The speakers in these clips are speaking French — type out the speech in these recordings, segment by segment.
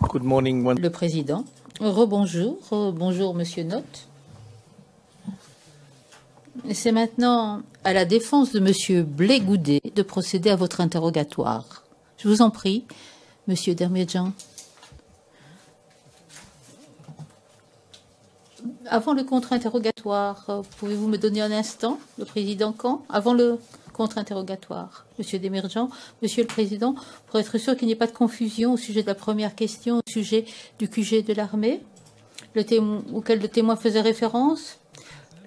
Good morning. Le président. Rebonjour. Bonjour, monsieur Note. C'est maintenant à la défense de monsieur Blé-Goudet de procéder à votre interrogatoire. Je vous en prie, monsieur Dermiedjan. Avant le contre-interrogatoire, pouvez-vous me donner un instant, le président quand? Avant le contre-interrogatoire, monsieur Dermiedjan, monsieur le président, pour être sûr qu'il n'y ait pas de confusion au sujet de la première question, au sujet du QG de l'armée, auquel le témoin faisait référence.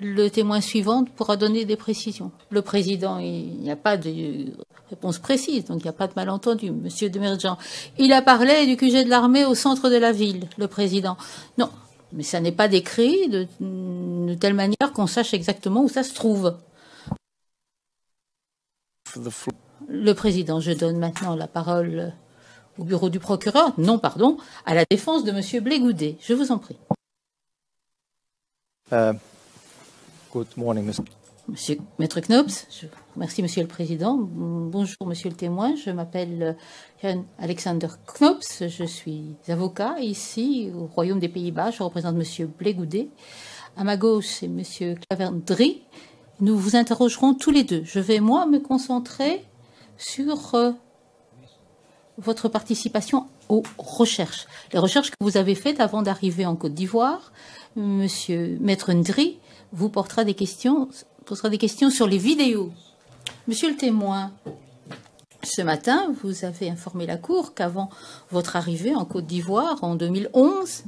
Le témoin suivant pourra donner des précisions. Le président, il n'y a pas de réponse précise, donc il n'y a pas de malentendu. Monsieur Dermiedjan, il a parlé du QG de l'armée au centre de la ville, le président. Non, mais ça n'est pas décrit de telle manière qu'on sache exactement où ça se trouve. Le président, je donne maintenant la parole au bureau du procureur, non, pardon, à la défense de monsieur Blé-Goudet. Je vous en prie. Good morning, Monsieur Maître Knops, merci Monsieur le Président. Bonjour Monsieur le témoin, je m'appelle Jan Alexander Knops, je suis avocat ici au Royaume des Pays-Bas, je représente Monsieur Blé-Goudet. À ma gauche, c'est Monsieur Claverdry. Nous vous interrogerons tous les deux. Je vais, moi, me concentrer sur votre participation aux recherches. Les recherches que vous avez faites avant d'arriver en Côte d'Ivoire. Monsieur Maître Ndri vous posera des questions sur les vidéos. Monsieur le témoin, ce matin, vous avez informé la Cour qu'avant votre arrivée en Côte d'Ivoire en 2011,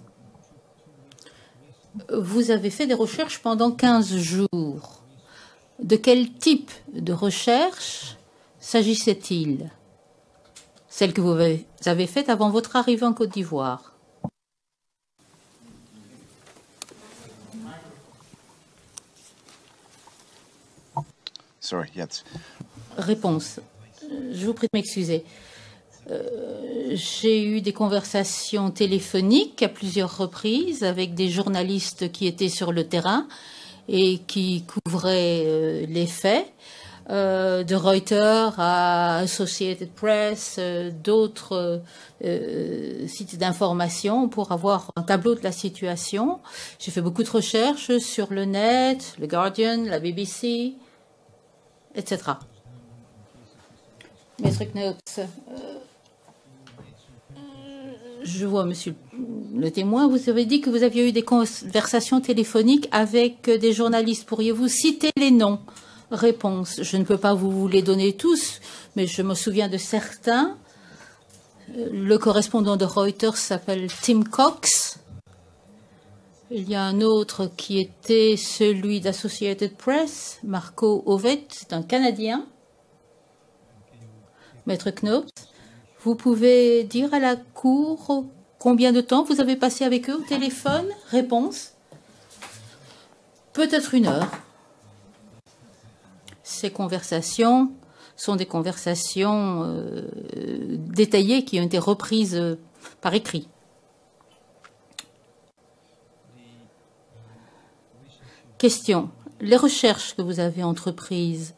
vous avez fait des recherches pendant 15 jours. De quel type de recherche s'agissait-il? Celle que vous avez faite avant votre arrivée en Côte d'Ivoire. Sorry, yes. Réponse. Je vous prie de m'excuser. J'ai eu des conversations téléphoniques à plusieurs reprises avec des journalistes qui étaient sur le terrain et qui couvraient les faits, de Reuters à Associated Press, d'autres sites d'information pour avoir un tableau de la situation. J'ai fait beaucoup de recherches sur le net, le Guardian, la BBC, etc. Maître Knops, je vois, monsieur le témoin, vous avez dit que vous aviez eu des conversations téléphoniques avec des journalistes. Pourriez-vous citer les noms? Réponse. Je ne peux pas vous les donner tous, mais je me souviens de certains. Le correspondant de Reuters s'appelle Tim Cox. Il y a un autre qui était celui d'Associated Press, Marco Ovet, c'est un Canadien. Maître Knops, vous pouvez dire à la Cour combien de temps vous avez passé avec eux au téléphone? Réponse. Peut-être 1 heure. Ces conversations sont des conversations détaillées qui ont été reprises par écrit. Question. Les recherches que vous avez entreprises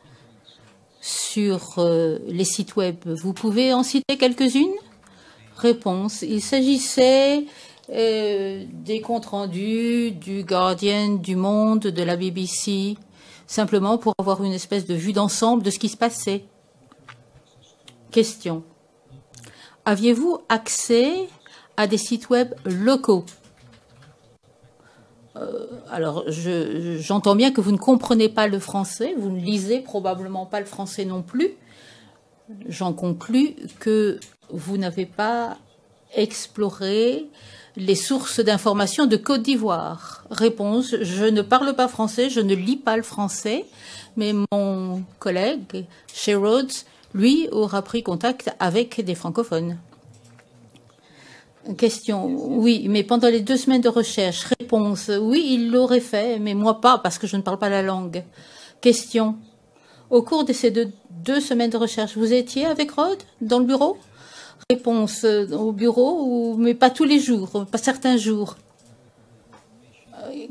sur les sites web, vous pouvez en citer quelques-unes? Réponse. Il s'agissait des comptes rendus du Guardian, du Monde, de la BBC, simplement pour avoir une espèce de vue d'ensemble de ce qui se passait. Question. Aviez-vous accès à des sites web locaux? Alors, j'entends bien que vous ne comprenez pas le français, vous ne lisez probablement pas le français non plus. J'en conclus que vous n'avez pas exploré les sources d'informations de Côte d'Ivoire. Réponse, je ne parle pas français, je ne lis pas le français, mais mon collègue, chez Rhodes, lui, aura pris contact avec des francophones. Question, oui, mais pendant les 2 semaines de recherche. Réponse, oui, il l'aurait fait, mais moi pas, parce que je ne parle pas la langue. Question, au cours de ces deux semaines de recherche, vous étiez avec Rhodes dans le bureau? Réponse, au bureau, mais pas tous les jours, pas certains jours.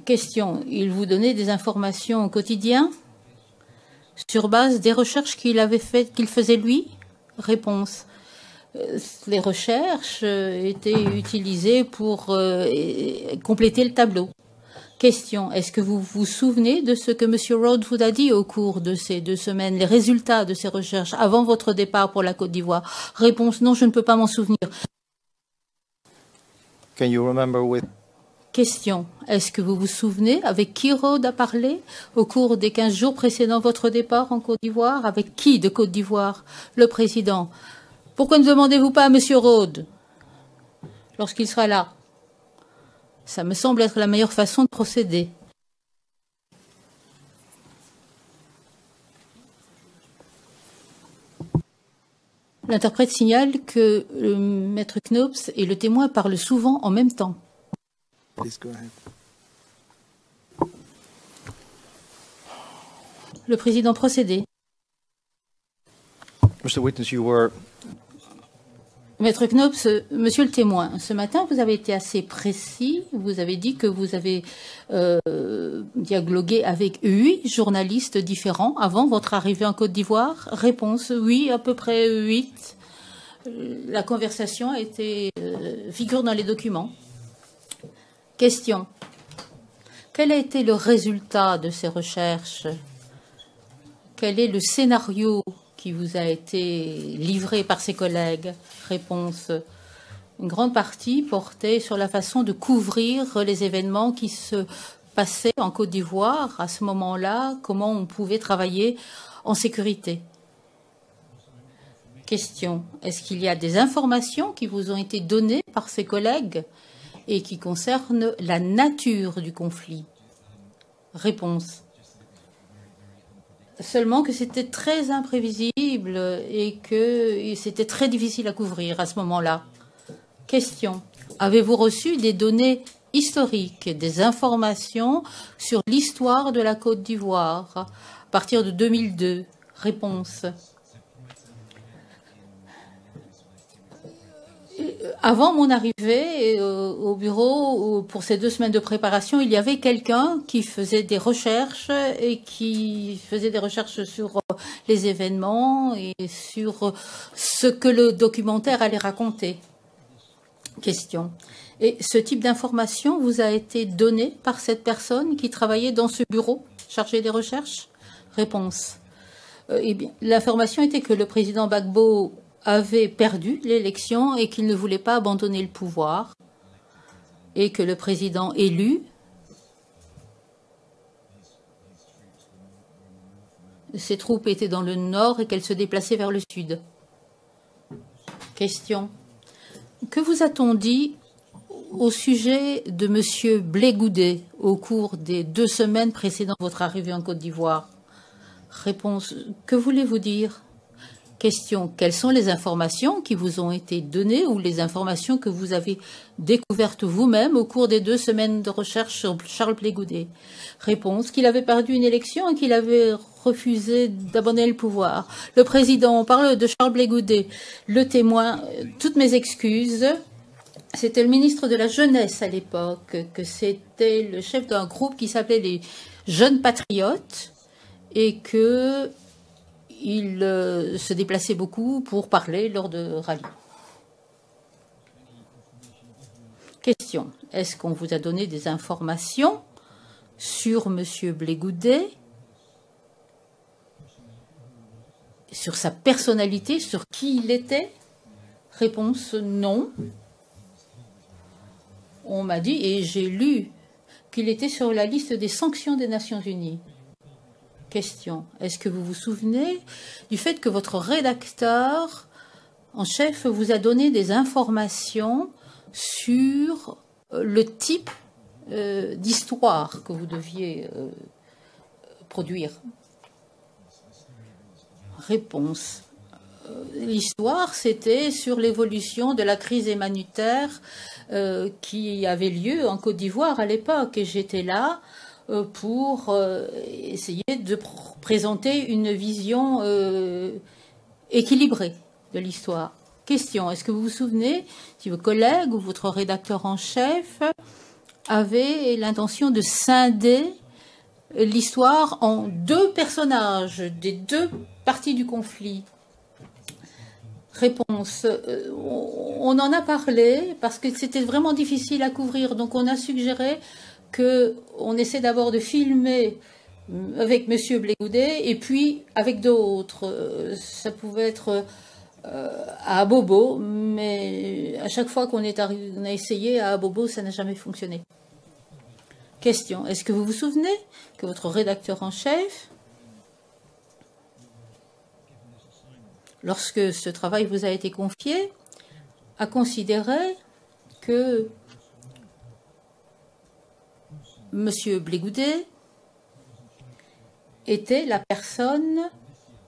Question, il vous donnait des informations au quotidien sur base des recherches qu'il avait faites, qu'il faisait lui? Réponse, Les recherches étaient utilisées pour compléter le tableau. Question, est-ce que vous vous souvenez de ce que M. Rhodes vous a dit au cours de ces 2 semaines, les résultats de ces recherches avant votre départ pour la Côte d'Ivoire? Réponse, non, je ne peux pas m'en souvenir. Can you remember with Question, est-ce que vous vous souvenez avec qui Rhodes a parlé au cours des 15 jours précédant votre départ en Côte d'Ivoire? Avec qui de Côte d'Ivoire? Le président. Pourquoi ne demandez-vous pas à M. Rhodes lorsqu'il sera là? Ça me semble être la meilleure façon de procéder. L'interprète signale que le maître Knops et le témoin parlent souvent en même temps. Please go ahead. Le président procédait. Mr. Witness, you were Maître Knops, monsieur le témoin, ce matin, vous avez été assez précis. Vous avez dit que vous avez dialogué avec 8 journalistes différents avant votre arrivée en Côte d'Ivoire. Réponse, oui, à peu près 8. La conversation a été figure dans les documents. Question. Quel a été le résultat de ces recherches? Quel est le scénario qui vous a été livré par ses collègues? Réponse. Une grande partie portait sur la façon de couvrir les événements qui se passaient en Côte d'Ivoire à ce moment-là, comment on pouvait travailler en sécurité. Question. Est-ce qu'il y a des informations qui vous ont été données par ses collègues et qui concernent la nature du conflit? Réponse. Seulement que c'était très imprévisible et que c'était très difficile à couvrir à ce moment-là. Question. Avez-vous reçu des données historiques, des informations sur l'histoire de la Côte d'Ivoire à partir de 2002? Réponse. Avant mon arrivée au bureau, pour ces 2 semaines de préparation, il y avait quelqu'un qui faisait des recherches et qui faisait des recherches sur les événements et sur ce que le documentaire allait raconter. Question. Et ce type d'information vous a été donné par cette personne qui travaillait dans ce bureau chargé des recherches? Réponse. Eh bien, l'information était que le président Gbagbo avait perdu l'élection et qu'il ne voulait pas abandonner le pouvoir et que le président élu ses troupes étaient dans le nord et qu'elles se déplaçaient vers le sud. Question. Que vous a-t-on dit au sujet de M. Blé Goudé au cours des 2 semaines précédant votre arrivée en Côte d'Ivoire? Réponse. Que voulez-vous dire? Question. Quelles sont les informations qui vous ont été données ou les informations que vous avez découvertes vous-même au cours des 2 semaines de recherche sur Charles Blé Goudé? Réponse. Qu'il avait perdu une élection et qu'il avait refusé d'abandonner le pouvoir. Le président, on parle de Charles Blé Goudé. Le témoin, toutes mes excuses. C'était le ministre de la Jeunesse à l'époque, que c'était le chef d'un groupe qui s'appelait les Jeunes Patriotes et que il se déplaçait beaucoup pour parler lors de rallyes. Question. Est-ce qu'on vous a donné des informations sur M. Blé Goudé, sur sa personnalité, sur qui il était? Réponse non. On m'a dit, et j'ai lu, qu'il était sur la liste des sanctions des Nations Unies. Question. Est-ce que vous vous souvenez du fait que votre rédacteur en chef vous a donné des informations sur le type d'histoire que vous deviez produire? Réponse. L'histoire, c'était sur l'évolution de la crise humanitaire qui avait lieu en Côte d'Ivoire à l'époque. Et j'étais là pour essayer de présenter une vision équilibrée de l'histoire. Question. Est-ce que vous vous souvenez si vos collègues ou votre rédacteur en chef avait l'intention de scinder l'histoire en 2 personnages des 2 parties du conflit? Réponse. On en a parlé parce que c'était vraiment difficile à couvrir. Donc on a suggéré qu'on essaie d'abord de filmer avec Monsieur Blégoudet et puis avec d'autres. Ça pouvait être à Abobo, mais à chaque fois qu'on a essayé à Abobo, ça n'a jamais fonctionné. Question. Est-ce que vous vous souvenez que votre rédacteur en chef, lorsque ce travail vous a été confié, a considéré que M. Blégoudet était la personne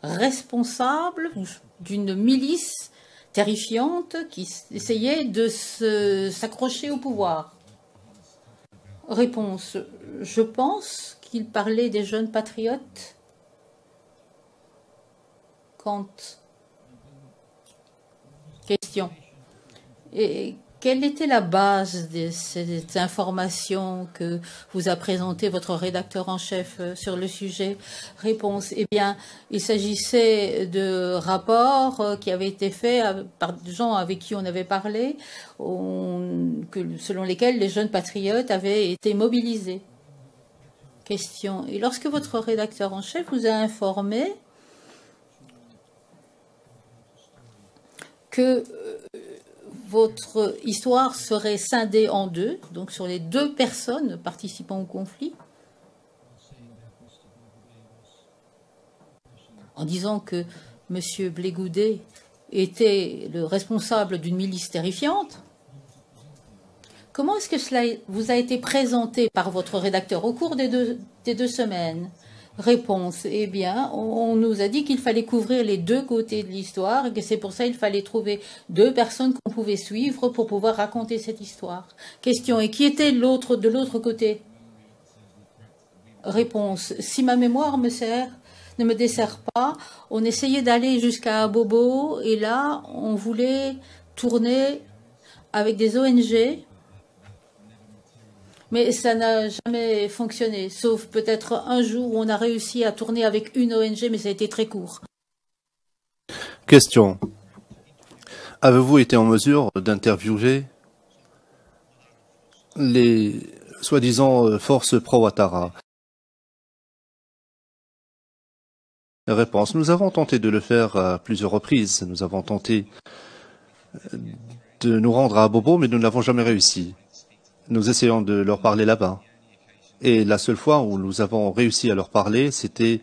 responsable d'une milice terrifiante qui essayait de s'accrocher au pouvoir? Réponse. Je pense qu'il parlait des jeunes patriotes quand... Question. Et quelle était la base de cette information que vous a présentée votre rédacteur en chef sur le sujet? Réponse. Eh bien, il s'agissait de rapports qui avaient été faits par des gens avec qui on avait parlé, selon lesquels les jeunes patriotes avaient été mobilisés. Question. Et lorsque votre rédacteur en chef vous a informé que votre histoire serait scindée en deux, donc sur les deux personnes participant au conflit, en disant que M. Blégoudet était le responsable d'une milice terrifiante. Comment est-ce que cela vous a été présenté par votre rédacteur au cours des deux semaines? Réponse. Eh bien, on nous a dit qu'il fallait couvrir les deux côtés de l'histoire et que c'est pour ça qu'il fallait trouver deux personnes qu'on pouvait suivre pour pouvoir raconter cette histoire. Question. Et qui était l'autre de l'autre côté? Réponse. Si ma mémoire ne me dessert pas, on essayait d'aller jusqu'à Bobo et là, on voulait tourner avec des ONG. Mais ça n'a jamais fonctionné, sauf peut-être un jour où on a réussi à tourner avec une ONG, mais ça a été très court. Question. Avez-vous été en mesure d'interviewer les soi-disant forces pro-Ouattara? Réponse. Nous avons tenté de le faire à plusieurs reprises. Nous avons tenté de nous rendre à Bobo, mais nous n'avons jamais réussi. Nous essayons de leur parler là-bas. Et la seule fois où nous avons réussi à leur parler, c'était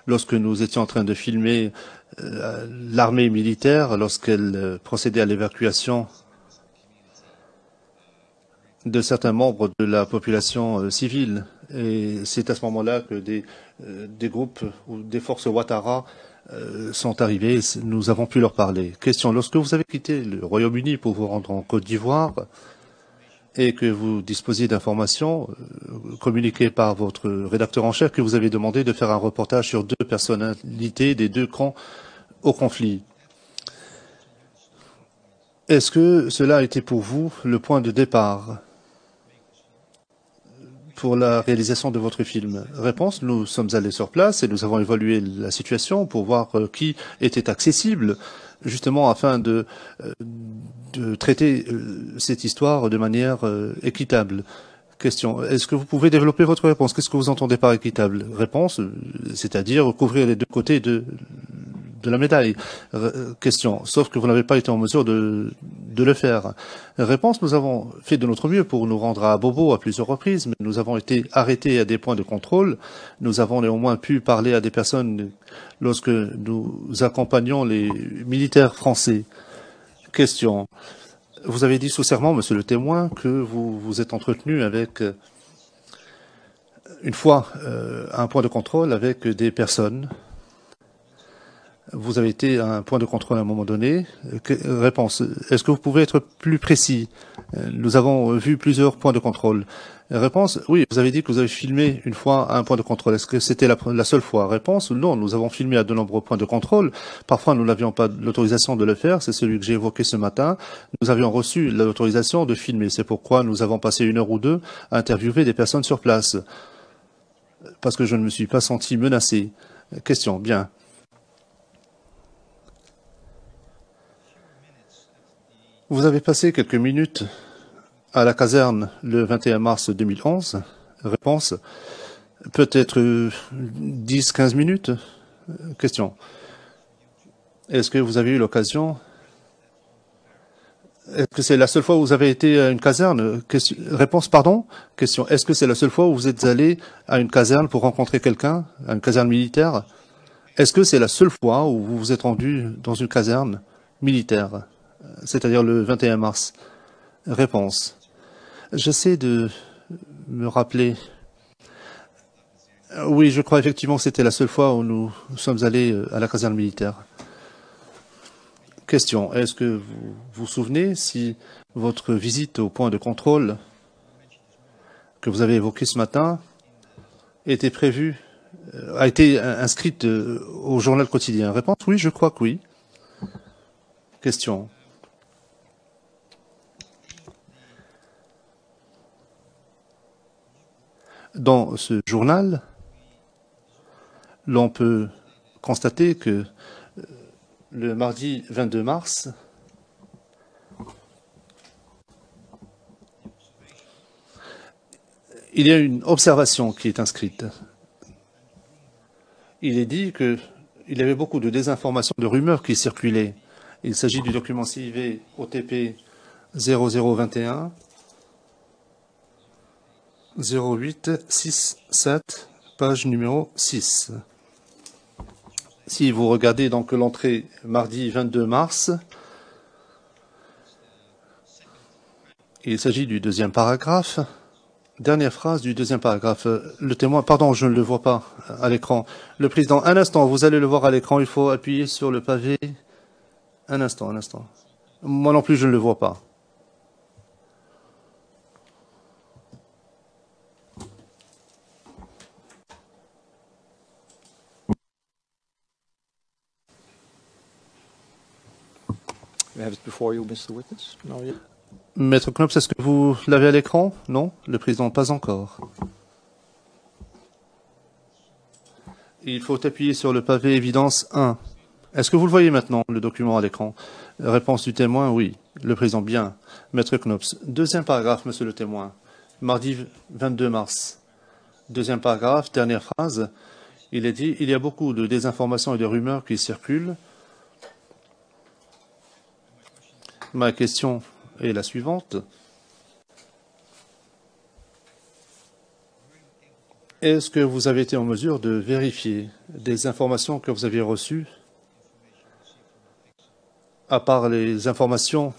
lorsque nous étions en train de filmer l'armée militaire, lorsqu'elle procédait à l'évacuation de certains membres de la population civile. Et c'est à ce moment-là que des groupes ou des forces Ouattara sont arrivés. Nous avons pu leur parler. Question. Lorsque vous avez quitté le Royaume-Uni pour vous rendre en Côte d'Ivoire, et que vous disposiez d'informations communiquées par votre rédacteur en chef, que vous avez demandé de faire un reportage sur deux personnalités des deux camps au conflit. Est-ce que cela a été pour vous le point de départ pour la réalisation de votre film? Réponse, nous sommes allés sur place et nous avons évalué la situation pour voir qui était accessible, justement afin de traiter cette histoire de manière équitable. Question. Est-ce que vous pouvez développer votre réponse? Qu'est-ce que vous entendez par équitable? Réponse, c'est-à-dire couvrir les deux côtés de la médaille. Question. Sauf que vous n'avez pas été en mesure de le faire. Réponse. Nous avons fait de notre mieux pour nous rendre à Bobo à plusieurs reprises, mais nous avons été arrêtés à des points de contrôle. Nous avons néanmoins pu parler à des personnes lorsque nous accompagnions les militaires français. Question. Vous avez dit sous serment, monsieur le témoin, que vous vous êtes entretenu avec, une fois, un point de contrôle avec des personnes. Vous avez été à un point de contrôle à un moment donné. Réponse. Est-ce que vous pouvez être plus précis? Nous avons vu plusieurs points de contrôle. Réponse. Oui, vous avez dit que vous avez filmé une fois à un point de contrôle. Est-ce que c'était la seule fois? Réponse. Non, nous avons filmé à de nombreux points de contrôle. Parfois, nous n'avions pas l'autorisation de le faire. C'est celui que j'ai évoqué ce matin. Nous avions reçu l'autorisation de filmer. C'est pourquoi nous avons passé 1 heure ou 2 à interviewer des personnes sur place. Parce que je ne me suis pas senti menacé. Question. Bien. Vous avez passé quelques minutes à la caserne le 21 mars 2011. Réponse, peut-être 10-15 minutes. Question. Est-ce que vous avez eu l'occasion... Est-ce que c'est la seule fois où vous avez été à une caserne? Réponse, pardon. Question. Est-ce que c'est la seule fois où vous êtes allé à une caserne pour rencontrer quelqu'un, à une caserne militaire? Est-ce que c'est la seule fois où vous vous êtes rendu dans une caserne militaire, c'est-à-dire le 21 mars? Réponse. J'essaie de me rappeler. Oui, je crois effectivement que c'était la seule fois où nous sommes allés à la caserne militaire. Question. Est-ce que vous vous souvenez si votre visite au point de contrôle que vous avez évoquée ce matin était prévue, a été inscrite au journal quotidien? Réponse. Oui, je crois que oui. Question. Dans ce journal, l'on peut constater que le mardi 22 mars, il y a une observation qui est inscrite. Il est dit qu'il y avait beaucoup de désinformation, de rumeurs qui circulaient. Il s'agit du document CIV OTP 0021 0867, page numéro 6. Si vous regardez donc l'entrée mardi 22 mars, il s'agit du deuxième paragraphe. Dernière phrase du deuxième paragraphe. Le témoin, pardon, je ne le vois pas à l'écran. Le président, un instant, vous allez le voir à l'écran, il faut appuyer sur le pavé. Un instant, un instant. Moi non plus, je ne le vois pas. You have it before you, Mr. Witness? No, yet? Maître Knops, est-ce que vous l'avez à l'écran? Non, le président, pas encore. Il faut appuyer sur le pavé évidence 1. Est-ce que vous le voyez maintenant, le document à l'écran? Réponse du témoin, oui. Le président, bien. Maître Knops. Deuxième paragraphe, monsieur le témoin. Mardi 22 mars. Deuxième paragraphe, dernière phrase. Il est dit, il y a beaucoup de désinformations et de rumeurs qui circulent. Ma question est la suivante. Est-ce que vous avez été en mesure de vérifier des informations que vous aviez reçues, à part les informations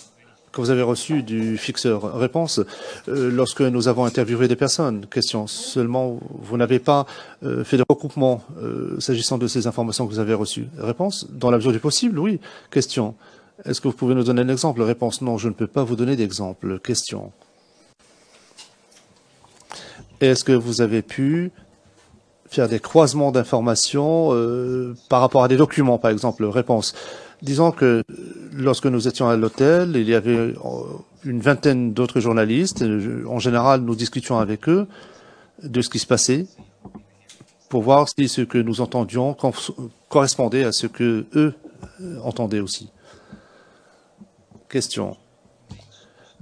que vous avez reçues du fixeur? Réponse, lorsque nous avons interviewé des personnes. Question, seulement vous n'avez pas fait de recoupement s'agissant de ces informations que vous avez reçues. Réponse, dans la mesure du possible, oui. Question, est-ce que vous pouvez nous donner un exemple? Réponse, non, je ne peux pas vous donner d'exemple. Question. Est-ce que vous avez pu faire des croisements d'informations par rapport à des documents, par exemple? Réponse. Disons que lorsque nous étions à l'hôtel, il y avait une vingtaine d'autres journalistes. En général, nous discutions avec eux de ce qui se passait pour voir si ce que nous entendions correspondait à ce que eux entendaient aussi. Question.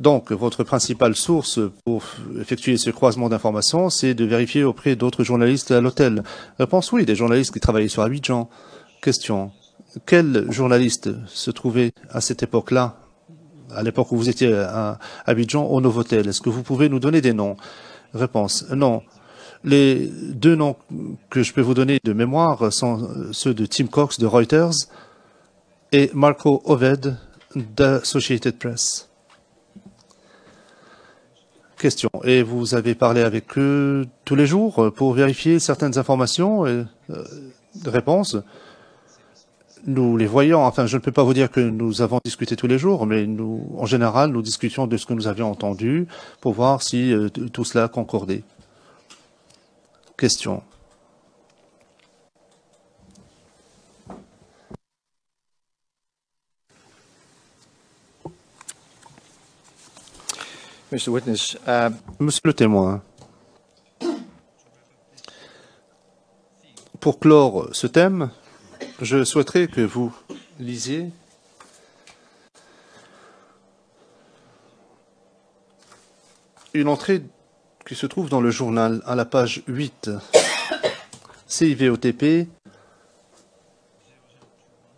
Donc, votre principale source pour effectuer ce croisement d'informations, c'est de vérifier auprès d'autres journalistes à l'hôtel. Réponse, oui, des journalistes qui travaillaient sur Abidjan. Question. Quel journaliste se trouvait à cette époque-là, à l'époque où vous étiez à Abidjan, au Novotel? Est-ce que vous pouvez nous donner des noms? Réponse. Non. Les deux noms que je peux vous donner de mémoire sont ceux de Tim Cox de Reuters et Marco Oved d'Associated Press. Question. Et vous avez parlé avec eux tous les jours pour vérifier certaines informations? Réponse. Nous les voyons. Enfin, je ne peux pas vous dire que nous avons discuté tous les jours, mais nous, en général, nous discutions de ce que nous avions entendu pour voir si tout cela concordait. Question. Mr. Witness, Monsieur le témoin, pour clore ce thème, je souhaiterais que vous lisiez une entrée qui se trouve dans le journal à la page 8. CIVOTP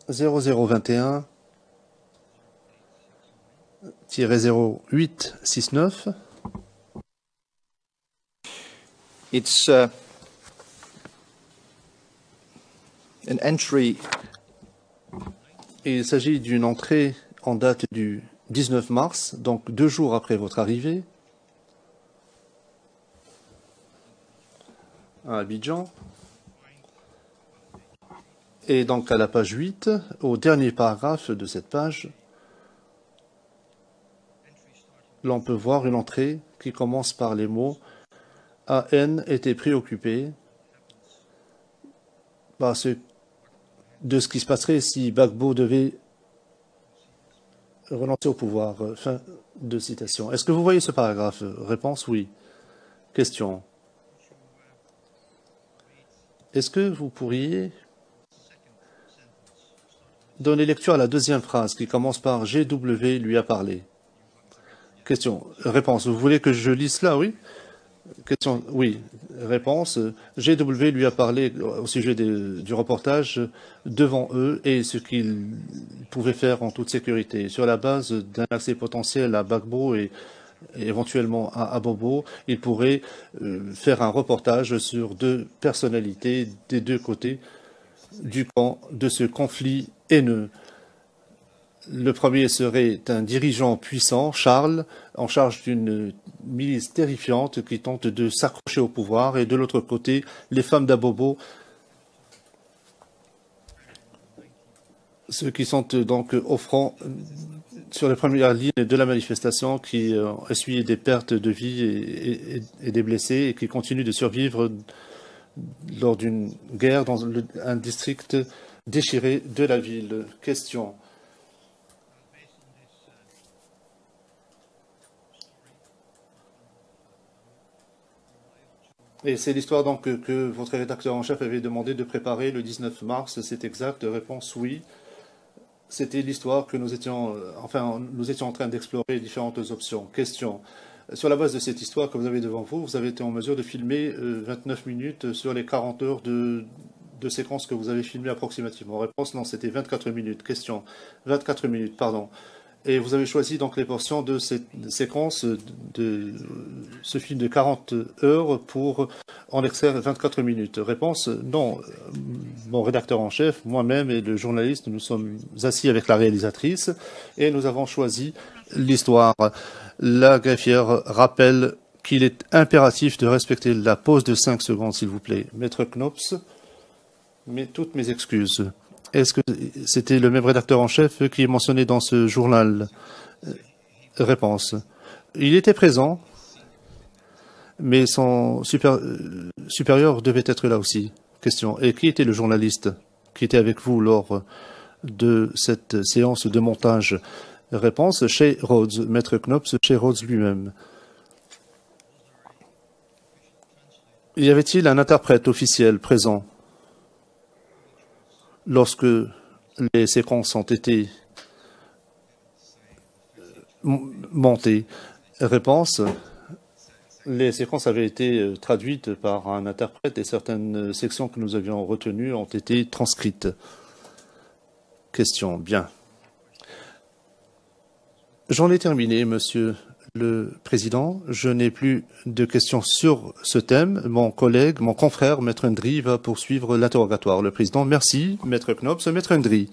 0021-0869. It's an entry. Il s'agit d'une entrée en date du 19 mars, donc 2 jours après votre arrivée à Abidjan. Et donc à la page 8, au dernier paragraphe de cette page, l'on peut voir une entrée qui commence par les mots « AN était préoccupé de ce qui se passerait si Gbagbo devait renoncer au pouvoir ». Fin de citation. Est-ce que vous voyez ce paragraphe? Réponse oui. Question. Est-ce que vous pourriez donner lecture à la deuxième phrase qui commence par « GW lui a parlé ». Question. Réponse. Vous voulez que je lise cela? Oui. Question. Oui. Réponse. GW lui a parlé au sujet du reportage devant eux et ce qu'il pouvait faire en toute sécurité. Sur la base d'un accès potentiel à Gbagbo et éventuellement à Abobo, il pourrait faire un reportage sur 2 personnalités des 2 côtés du camp de ce conflit haineux. Le premier serait un dirigeant puissant, Charles, en charge d'une milice terrifiante qui tente de s'accrocher au pouvoir, et de l'autre côté, les femmes d'Abobo, ceux qui sont donc au front sur les premières lignes de la manifestation, qui ont essuyé des pertes de vie et des blessés, et qui continuent de survivre lors d'une guerre dans un district déchiré de la ville. Question. Et c'est l'histoire donc que votre rédacteur en chef avait demandé de préparer le 19 mars, c'est exact? Réponse oui. C'était l'histoire que nous étions en train d'explorer différentes options. Question. Sur la base de cette histoire que vous avez devant vous, vous avez été en mesure de filmer 29 minutes sur les 40 heures de séquences que vous avez filmées approximativement. Réponse non, c'était 24 minutes. Question. 24 minutes, pardon. Et vous avez choisi donc les portions de cette séquence de ce film de 40 heures pour en extraire 24 minutes. Réponse non. Mon rédacteur en chef, moi-même et le journaliste, nous sommes assis avec la réalisatrice et nous avons choisi l'histoire. La greffière rappelle qu'il est impératif de respecter la pause de 5 secondes, s'il vous plaît. Maître Knops, toutes mes excuses. Est-ce que c'était le même rédacteur en chef qui est mentionné dans ce journal? Réponse. Il était présent, mais son supérieur devait être là aussi. Question. Et qui était le journaliste qui était avec vous lors de cette séance de montage? Réponse. Chez Rhodes. Maître Knops, chez Rhodes lui-même. Y avait-il un interprète officiel présent lorsque les séquences ont été montées? Réponse. Les séquences avaient été traduites par un interprète et certaines sections que nous avions retenues ont été transcrites. Question. Bien. J'en ai terminé, Monsieur le Président. Je n'ai plus de questions sur ce thème. Mon collègue, mon confrère, Maître Ndri, va poursuivre l'interrogatoire. Le Président, merci. Maître Knops, Maître Ndri.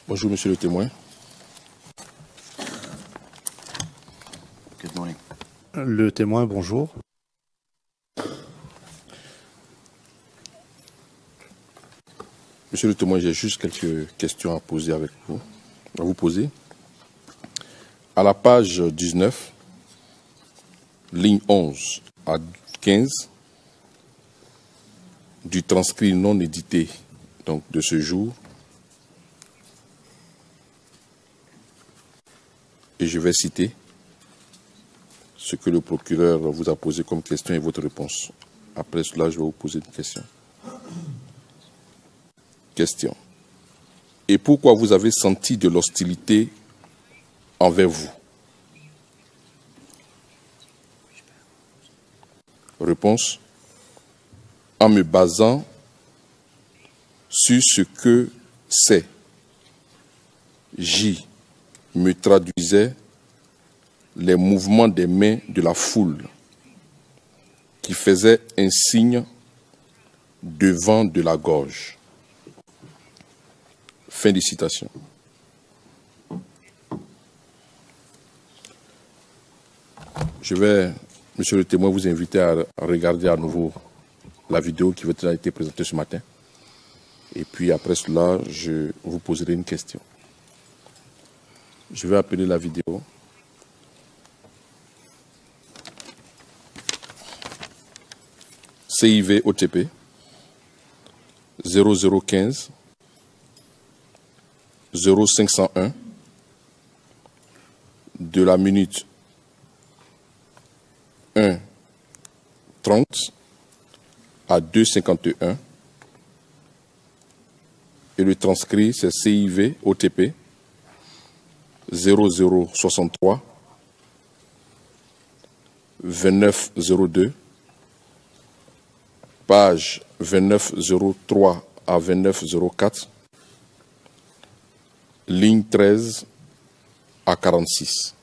Bonjour, monsieur le témoin. Good morning. Le témoin, bonjour. Monsieur le témoin, j'ai juste quelques questions à poser avec vous, à vous poser. À la page 19, ligne 11 à 15, du transcrit non édité donc de ce jour, et je vais citer ce que le procureur vous a posé comme question et votre réponse. Après cela, je vais vous poser une question. Question. Et pourquoi vous avez senti de l'hostilité envers vous? Réponse. En me basant sur ce que c'est. J me traduisait les mouvements des mains de la foule qui faisait un signe devant de la gorge. Fin de citation. Je vais, monsieur le témoin, vous inviter à regarder à nouveau la vidéo qui vous a été présentée ce matin. Et puis après cela, je vous poserai une question. Je vais appeler la vidéo. CIV OTP 0015 0501 de la minute 1:30 à 2:51 et le transcrit c'est CIV OTP 0063 2902 page 2903 à 2904 ligne 13 à 46.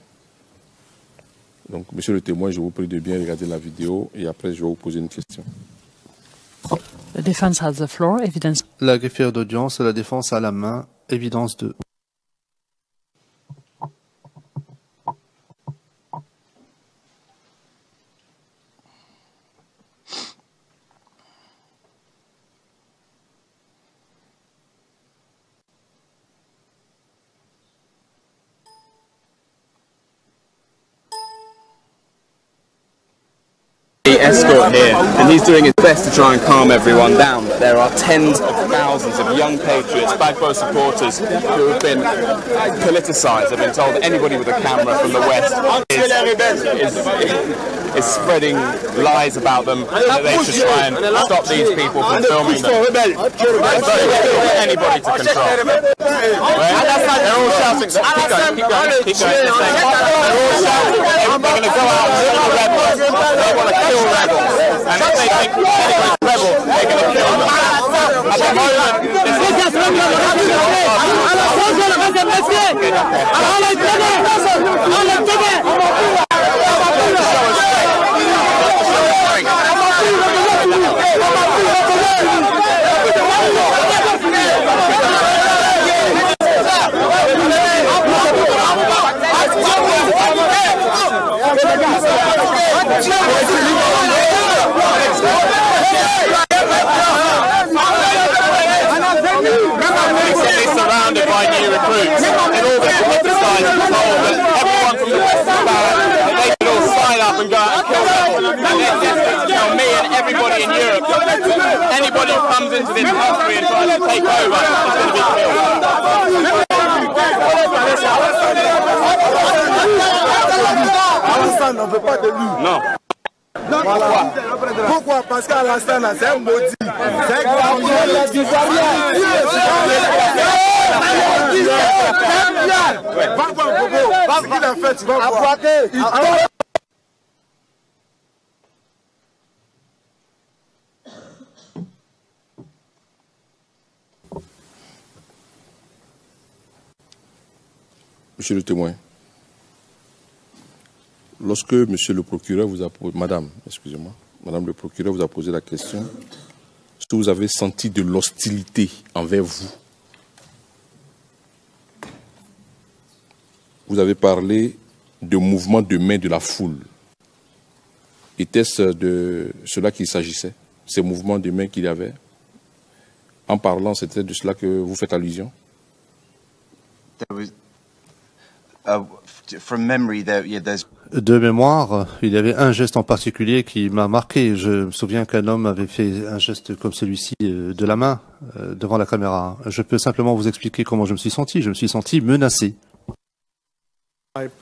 Donc, monsieur le témoin, je vous prie de bien regarder la vidéo et après, je vais vous poser une question. The defense has the floor. Evidence. La greffière d'audience, la défense à la main, évidence 2. Escort here, and he's doing his best to try and calm everyone down. But there are tens of thousands of young patriots, Gbagbo supporters, who have been politicised. They've been told that anybody with a camera from the West is spreading lies about them, that they should try and stop these people from filming them. There's very little for anybody to control. Right? They're all shouting. Keep going. They're all shouting. They're going to go out and kill the rebels. They want to kill rebels. And if they think anybody's a rebel, they're going to kill them. At the moment, surrounded by new recruits, and all the politicised and told that everyone from the West is bad, that they should all sign up and go out and kill them. And they're desperate to tell me and everybody in Europe that anybody who comes into this country and tries to take over is going to be killed. Alassane, on ne veut pas de lui. Non. Voilà. Pourquoi? Parce qu'Alassane, c'est un maudit. C'est un grand Va voir Bobo. Ce qu'il a fait, tu vas voir. Monsieur le témoin, lorsque monsieur le procureur vous a posé, madame le procureur vous a posé la question, est-ce que vous avez senti de l'hostilité envers vous? Vous avez parlé de mouvements de main de la foule. Était-ce de cela qu'il s'agissait, ces mouvements de main qu'il y avait En parlant, c'était de cela que vous faites allusion? There was, from memory, there's. De mémoire, il y avait un geste en particulier qui m'a marqué. Je me souviens qu'un homme avait fait un geste comme celui-ci de la main devant la caméra. Je peux simplement vous expliquer comment je me suis senti. Je me suis senti menacé.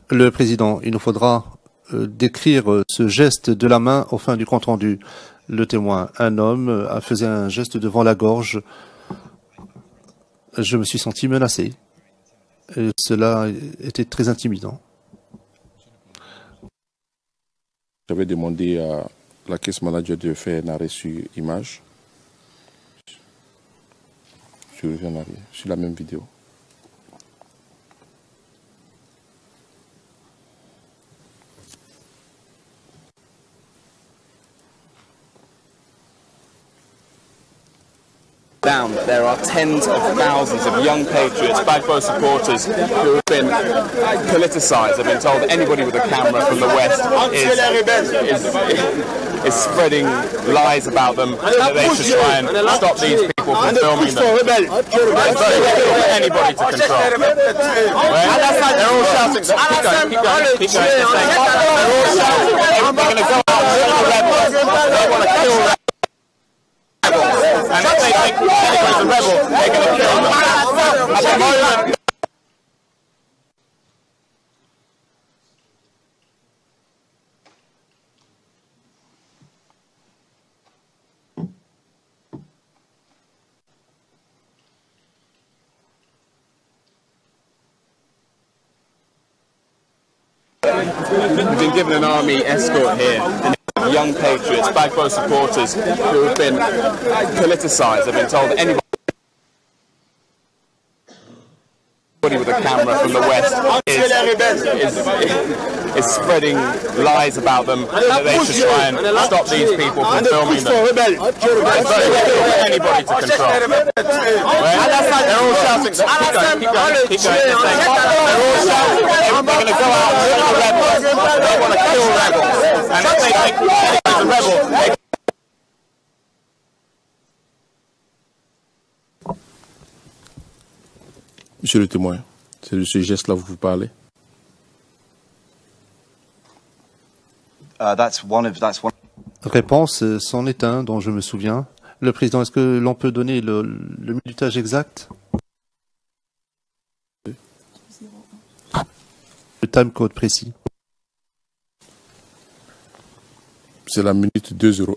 Le président, il nous faudra décrire ce geste de la main au fin du compte-rendu. Le témoin, un homme, faisait un geste devant la gorge. Je me suis senti menacé. Et cela était très intimidant. J'avais demandé à la caisse manager de faire un arrêt sur image. Je reviens en arrière, sur la même vidéo. Down. There are tens of thousands of young patriots, Bagbo supporters, who have been politicised. They've been told that anybody with a camera from the West is spreading lies about them, that they should try and stop these people from filming them. Anybody to control. They're all shouting. Keep going. They're all shouting. They're going to go out and kill the rebels. They want to kill rebels. And if they think anybody's a rebel, they're going to kill them. At the moment, we've been given an army escort here. Young patriots, Bagbo supporters, who have been politicised. They've been told that anybody with a camera from the West is spreading lies about them, that they should try and stop these people from filming them. Anybody to control. They're all shouting. Keep going. They're all shouting. They're going to go out and kill the rebels. They want to kill rebels. And if they think anybody's a rebel, they Monsieur le témoin, c'est de ce geste-là que vous parlez? That's one. Réponse, c'en est un dont je me souviens. Le président, est-ce que l'on peut donner le minutage exact? Le time code précis. C'est la minute 2:01.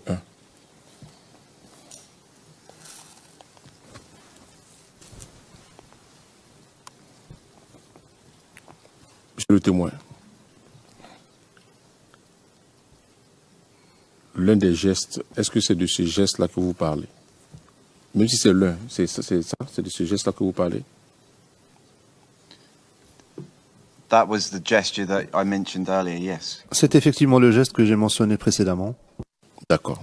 Monsieur le témoin, l'un des gestes, est-ce que c'est de ce geste-là que vous parlez? Même si c'est l'un, c'est ça, c'est de ce geste-là que vous parlez? That was the gesture that I mentioned earlier, yes. C'est effectivement le geste que j'ai mentionné précédemment. D'accord.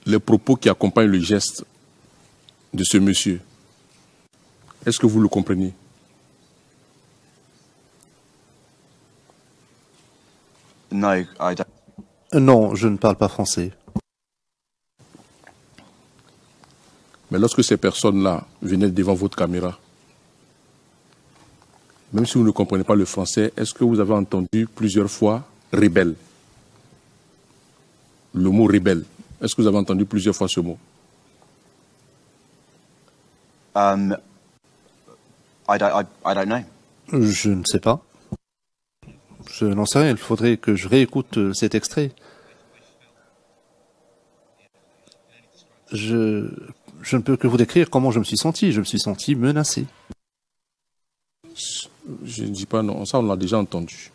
Les propos qui accompagnent le geste de ce monsieur, est-ce que vous le comprenez? No, I don't. Non, je ne parle pas français. Mais lorsque ces personnes-là venaient devant votre caméra, même si vous ne comprenez pas le français, est-ce que vous avez entendu plusieurs fois « rebelle » ? Le mot « rebelle », est-ce que vous avez entendu plusieurs fois ce mot? I don't know. Je ne sais pas. Je n'en sais rien. Il faudrait que je réécoute cet extrait. Je ne peux que vous décrire comment je me suis senti. Je me suis senti menacé. Je ne dis pas non. Ça, on l'a déjà entendu.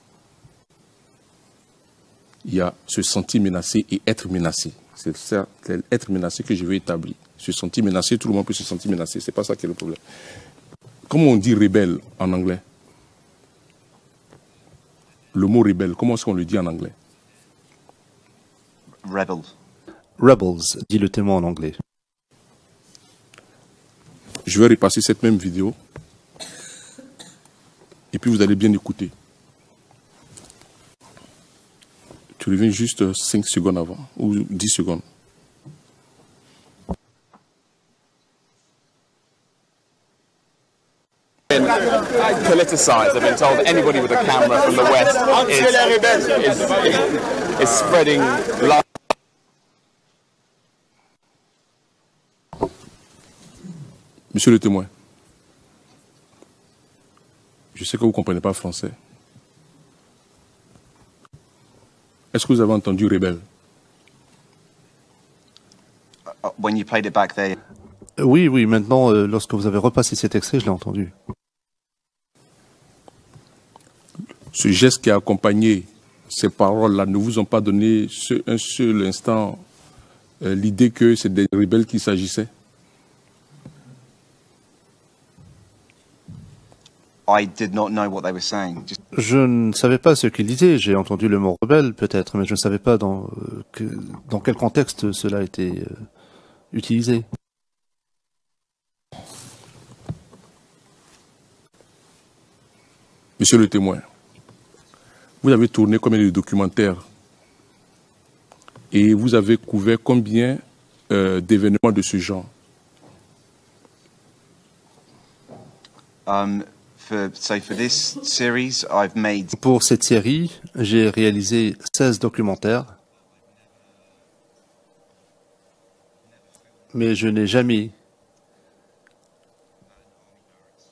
Il y a se sentir menacé et être menacé. C'est ça, c'est être menacé que je veux établir. Se sentir menacé, tout le monde peut se sentir menacé. C'est pas ça qui est le problème. Comment on dit rebelle en anglais? Le mot rebelle, comment est-ce qu'on le dit en anglais? Rebels. Rebels, dit le témoin en anglais. Je vais repasser cette même vidéo. Et puis vous allez bien écouter. Tu reviens juste 5 secondes avant, ou 10 secondes. Politicized. I've been told that anybody with a camera from the West is spreading lies. Monsieur le témoin, je sais que vous ne comprenez pas français. Est-ce que vous avez entendu rebelle? When you played it back there. Oui, oui, maintenant, lorsque vous avez repassé cet extrait, je l'ai entendu. Ce geste qui a accompagné ces paroles-là ne vous ont pas donné un seul instant l'idée que c'est des rebelles qu'il s'agissait? I did not know what they were saying. Je ne savais pas ce qu'il disait. J'ai entendu le mot rebelle, peut-être, mais je ne savais pas dans quel contexte cela a été utilisé. Monsieur le témoin, vous avez tourné combien de documentaires et vous avez couvert combien d'événements de ce genre? Pour cette série, j'ai réalisé 16 documentaires, mais je n'ai jamais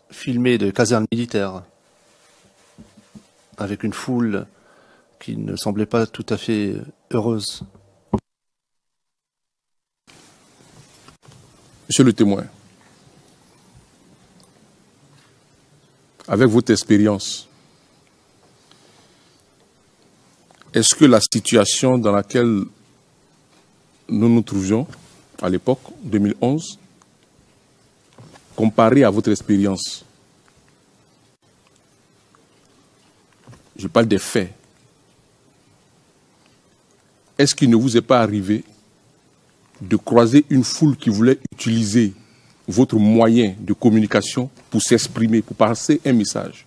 filmé de caserne militaire avec une foule qui ne semblait pas tout à fait heureuse. Monsieur le témoin, avec votre expérience, est-ce que la situation dans laquelle nous nous trouvions à l'époque, 2011, comparée à votre expérience, je parle des faits, est-ce qu'il ne vous est pas arrivé de croiser une foule qui voulait utiliser votre moyen de communication pour s'exprimer, pour passer un message?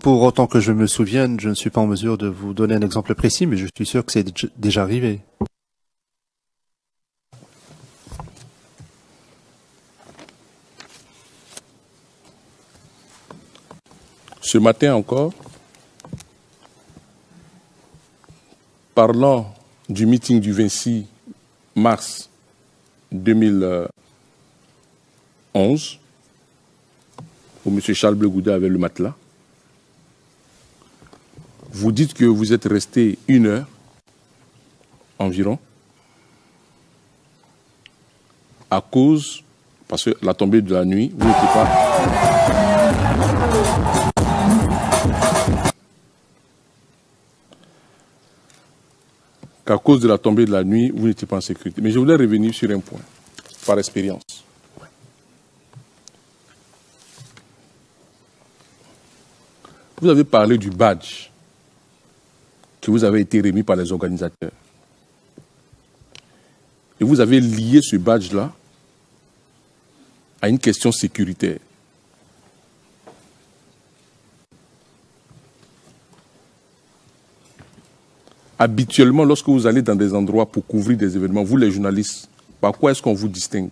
Pour autant que je me souvienne, je ne suis pas en mesure de vous donner un exemple précis, mais je suis sûr que c'est déjà arrivé. Ce matin encore, parlant du meeting du 26 mars 2011, où M. Charles Bleu Gouda avait le matelas, vous dites que vous êtes resté 1 heure environ à cause, parce que la tombée de la nuit, vous n'étiez pas... qu'à cause de la tombée de la nuit, vous n'étiez pas en sécurité. Mais je voulais revenir sur un point, par expérience. Vous avez parlé du badge qui vous avait été remis par les organisateurs. Et vous avez lié ce badge-là à une question sécuritaire. Habituellement, lorsque vous allez dans des endroits pour couvrir des événements, vous les journalistes, par quoi est-ce qu'on vous distingue?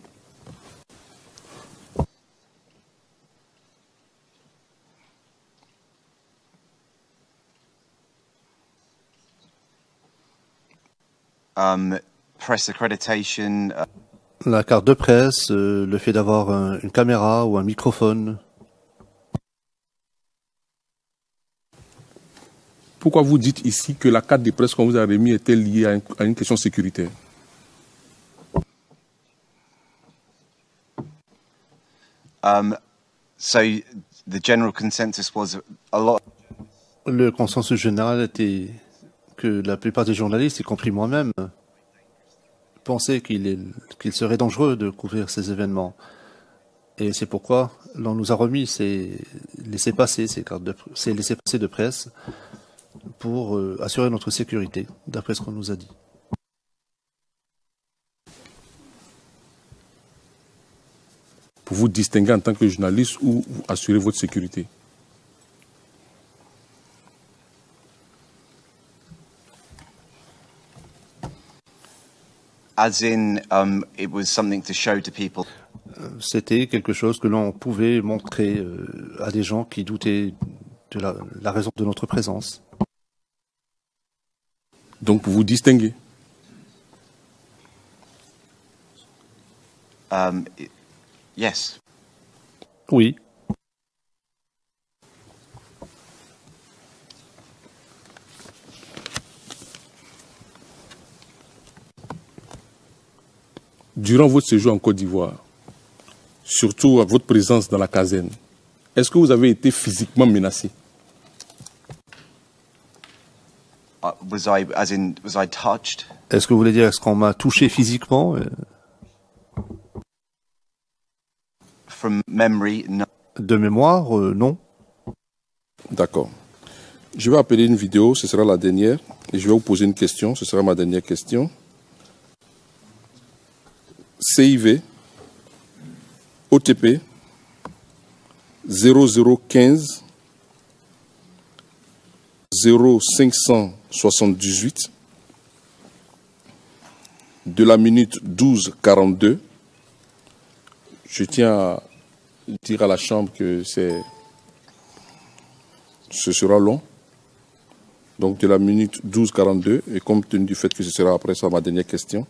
Press accreditation. La carte de presse, le fait d'avoir une caméra ou un microphone. Pourquoi vous dites ici que la carte de presse qu'on vous a remise était liée à une question sécuritaire? Le consensus général était que la plupart des journalistes, y compris moi-même, pensaient qu'il serait dangereux de couvrir ces événements. Et c'est pourquoi l'on nous a remis ces laissez-passer, ces laissez-passer de presse, pour assurer notre sécurité, d'après ce qu'on nous a dit. vous distinguer en tant que journaliste ou vous assurez votre sécurité? As in, it was something to show to people. C'était quelque chose que l'on pouvait montrer à des gens qui doutaient de la raison de notre présence. Donc pour vous distinguer? Yes. Oui. Durant votre séjour en Côte d'Ivoire, surtout à votre présence dans la caserne, est-ce que vous avez été physiquement menacé? Was I touched? Est-ce que vous voulez dire, est-ce qu'on m'a touché physiquement? From memory, no. De mémoire, non. D'accord. Je vais appeler une vidéo, ce sera la dernière, et je vais vous poser une question, ce sera ma dernière question. CIV, OTP, 0015 0578 de la minute 12:42. Je tiens à dire à la Chambre que ce sera long. Donc de la minute 12:42, et compte tenu du fait que ce sera après ça ma dernière question,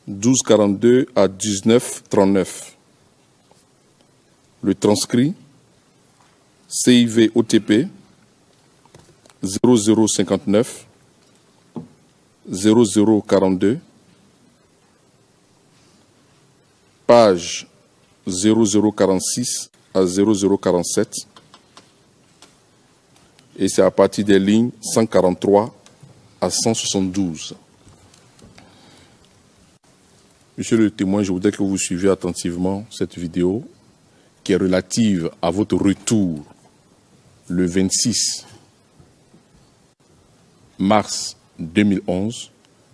12:42 à 19:39. Le transcrit CIV OTP 0059 0042 page 0046 à 0047 et c'est à partir des lignes 143 à 172. Monsieur le témoin, je voudrais que vous suiviez attentivement cette vidéo qui est relative à votre retour le 26 mars 2011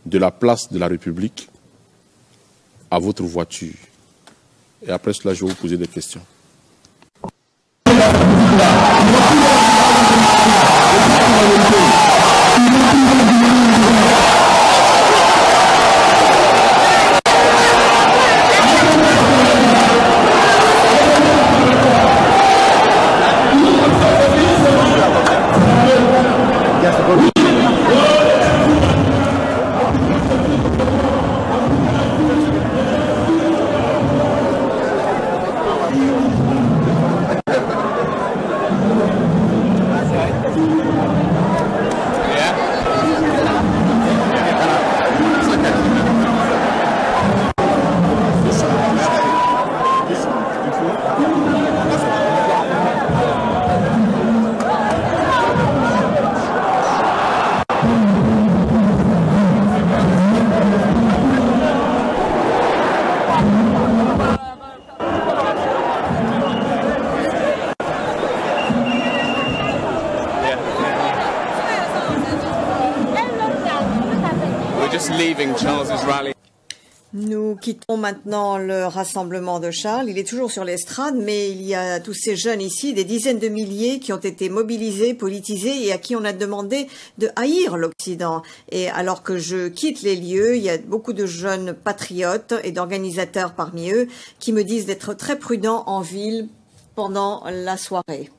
de la place de la République à votre voiture. Et après cela, je vais vous poser des questions. Nous quittons maintenant le rassemblement de Charles. Il est toujours sur l'estrade, mais il y a tous ces jeunes ici, des dizaines de milliers qui ont été mobilisés, politisés et à qui on a demandé de haïr l'Occident. Et alors que je quitte les lieux, il y a beaucoup de jeunes patriotes et d'organisateurs parmi eux qui me disent d'être très prudents en ville pendant la soirée.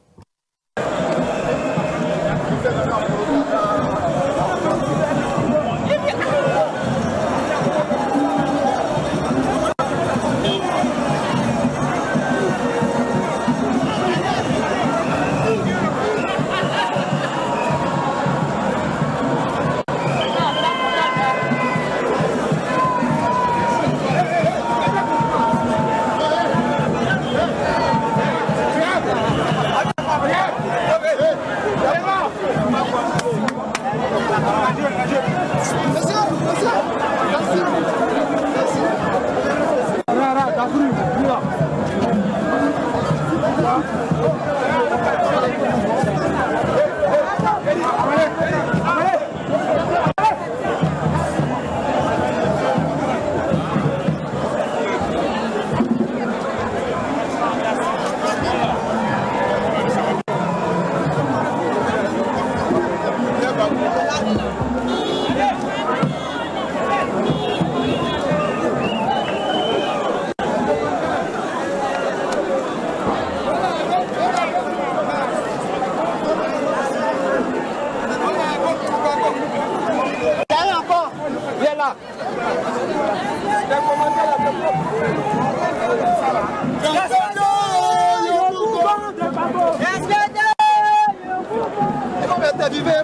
Viens là.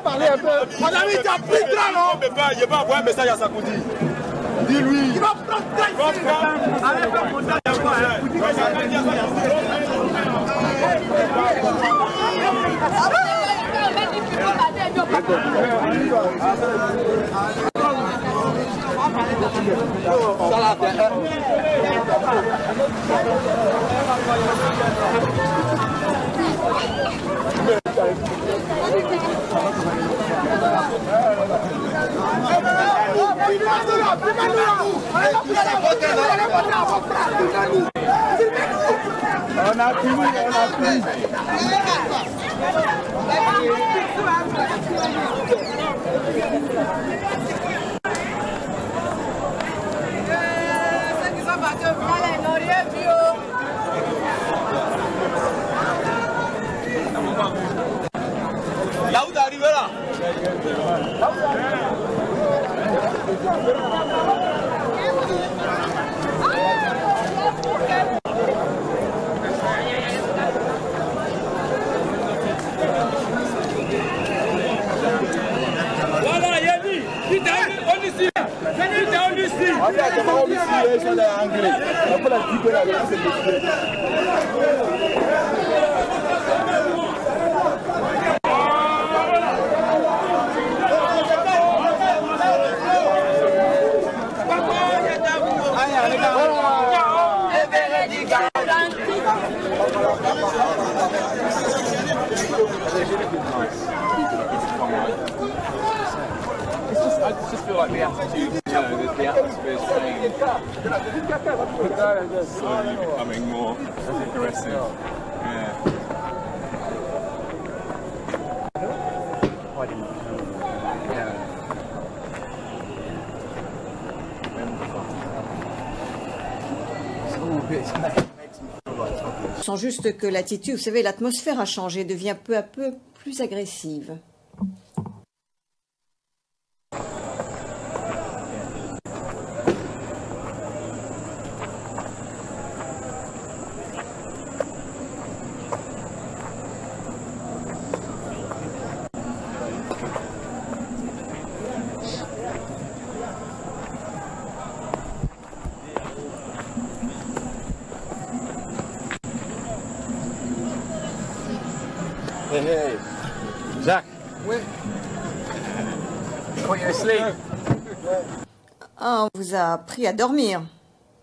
Parler un peu. Mon ami, tu as pris là, non? Il va envoyer un message à Sakoudi. Dis-lui. Il va prendre ta ici. Allez, fais mon temps d'abord. On a fini, on a fini. Là où t'es arrivé là? Voilà, Yanni, qui t'a on ici, qui t'a on ici. On ici, ils sont anglais. Après la digue là, c'est le I just feel like the attitude, the atmosphere is changing. It's slowly becoming more aggressive. Yeah. Je sens juste que l'attitude, vous savez, l'atmosphère a changé, devient peu à peu plus agressive. Hey, Jacques. Oui. You're asleep. Ah, on vous a pris à dormir.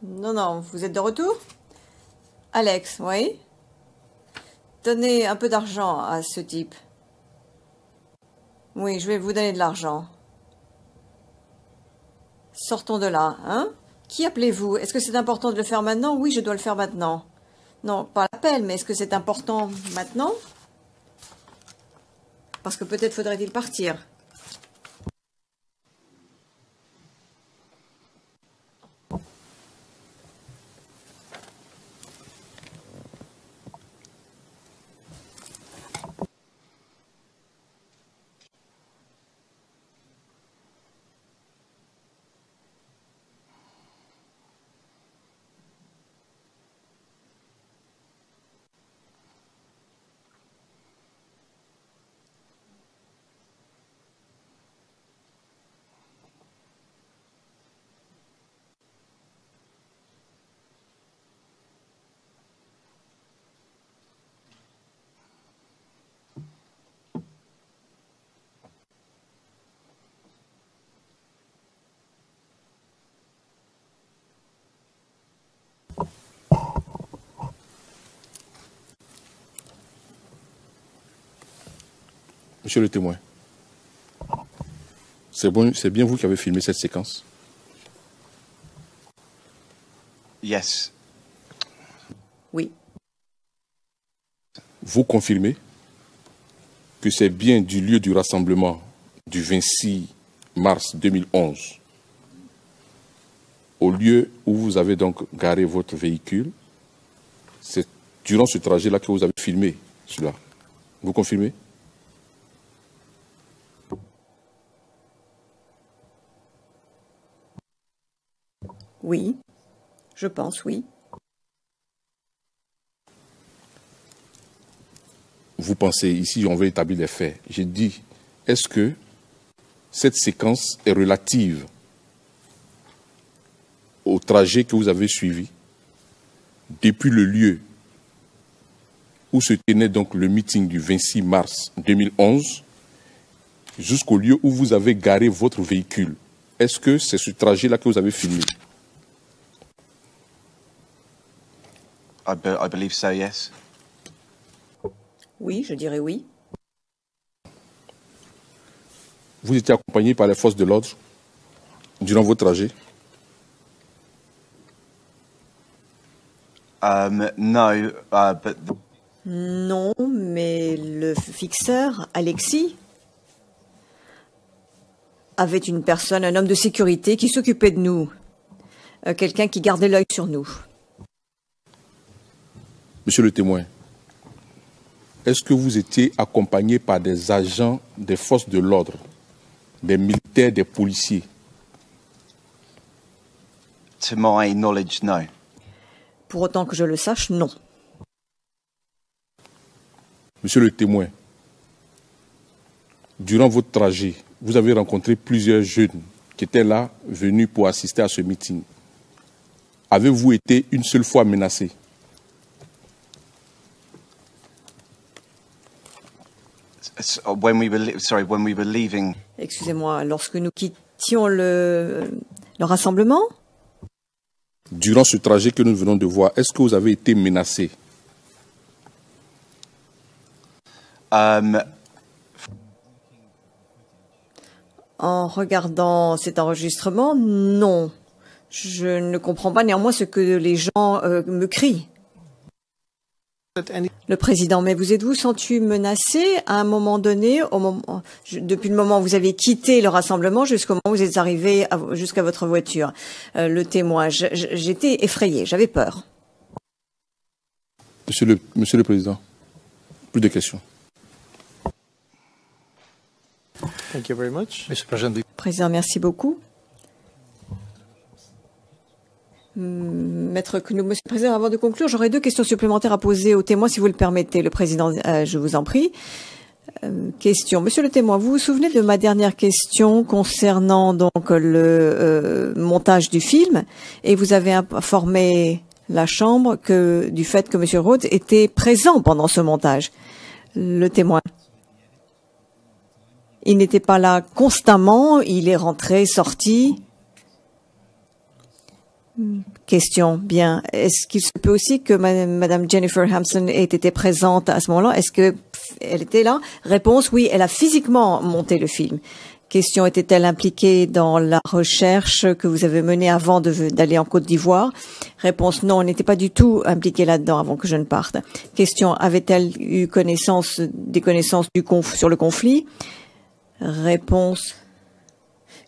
Non, non, vous êtes de retour? Alex, oui? Donnez un peu d'argent à ce type. Oui, je vais vous donner de l'argent. Sortons de là, hein? Qui appelez-vous? Est-ce que c'est important de le faire maintenant? Oui, je dois le faire maintenant. Non, pas l'appel, mais est-ce que c'est important maintenant? Parce que peut-être faudrait-il partir. Monsieur le témoin, c'est bien vous qui avez filmé cette séquence? Yes. Oui. Vous confirmez que c'est bien du lieu du rassemblement du 26 mars 2011, au lieu où vous avez donc garé votre véhicule, c'est durant ce trajet-là que vous avez filmé cela. Vous confirmez? Oui, je pense, oui. Vous pensez, ici on veut établir les faits. J'ai dit, est-ce que cette séquence est relative au trajet que vous avez suivi depuis le lieu où se tenait donc le meeting du 26 mars 2011 jusqu'au lieu où vous avez garé votre véhicule? Est-ce que c'est ce trajet-là que vous avez filmé? I believe so, yes. Oui, je dirais oui. Vous étiez accompagné par les forces de l'ordre durant votre trajet? No, but Non, mais le fixeur, Alexis, avait une personne, un homme de sécurité qui s'occupait de nous. Quelqu'un qui gardait l'œil sur nous. Monsieur le témoin, est-ce que vous étiez accompagné par des agents des forces de l'ordre, des militaires, des policiers? to my knowledge, no. Pour autant que je le sache, non. Monsieur le témoin, durant votre trajet, vous avez rencontré plusieurs jeunes qui étaient là, venus pour assister à ce meeting. Avez-vous été une seule fois menacé? When we were leaving. Excusez-moi, lorsque nous quittions le rassemblement, Durant ce trajet que nous venons de voir, est-ce que vous avez été menacé? en regardant cet enregistrement, non. Je ne comprends pas néanmoins ce que les gens me crient. Le président, mais vous êtes-vous senti menacé à un moment donné, depuis le moment où vous avez quitté le rassemblement jusqu'au moment où vous êtes arrivé jusqu'à votre voiture? Le témoin, j'étais effrayé, j'avais peur. Monsieur le Président, plus de questions. Thank you very much. Président, merci beaucoup. Maître Knoop, Monsieur le Président, avant de conclure, j'aurais 2 questions supplémentaires à poser au témoin, si vous le permettez. Le Président, je vous en prie. Question. Monsieur le témoin, vous vous souvenez de ma dernière question concernant donc le montage du film, et vous avez informé la Chambre du fait que Monsieur Rhodes était présent pendant ce montage. Le témoin. Il n'était pas là constamment, il est rentré, sorti. Question, bien. Est-ce qu'il se peut aussi que Madame Jennifer Hampson ait été présente à ce moment-là? Est-ce qu'elle était là? Réponse, oui, elle a physiquement monté le film. Question, était-elle impliquée dans la recherche que vous avez menée avant d'aller en Côte d'Ivoire? Réponse, non, elle n'était pas du tout impliquée là-dedans avant que je ne parte. Question, avait-elle eu des connaissances sur le conflit? Réponse,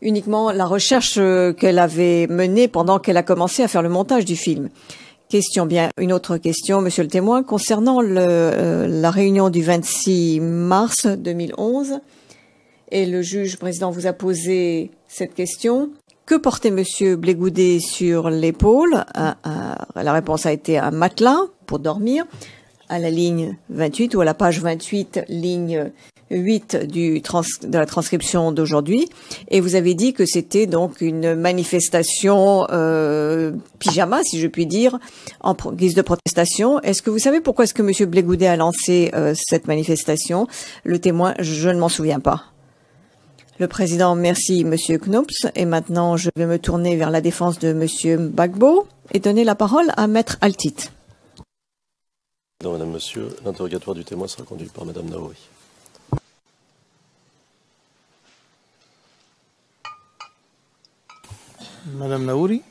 uniquement la recherche qu'elle avait menée pendant qu'elle a commencé à faire le montage du film. Question, bien, une autre question, Monsieur le témoin, concernant la réunion du 26 mars 2011, et le juge président vous a posé cette question. Que portait Monsieur Blégoudet sur l'épaule? La réponse a été un matelas pour dormir, à la ligne 28 ou à la page 28, ligne 8 de la transcription d'aujourd'hui, et vous avez dit que c'était donc une manifestation pyjama, si je puis dire, en guise de protestation. Est-ce que vous savez pourquoi est-ce que Monsieur Blégoudet a lancé cette manifestation? Le témoin, je ne m'en souviens pas. Le président, merci Monsieur Knops, et maintenant je vais me tourner vers la défense de Monsieur Gbagbo et donner la parole à Maître Altit. Madame, Monsieur, l'interrogatoire du témoin sera conduit par Madame Naouri. Madame Naouri.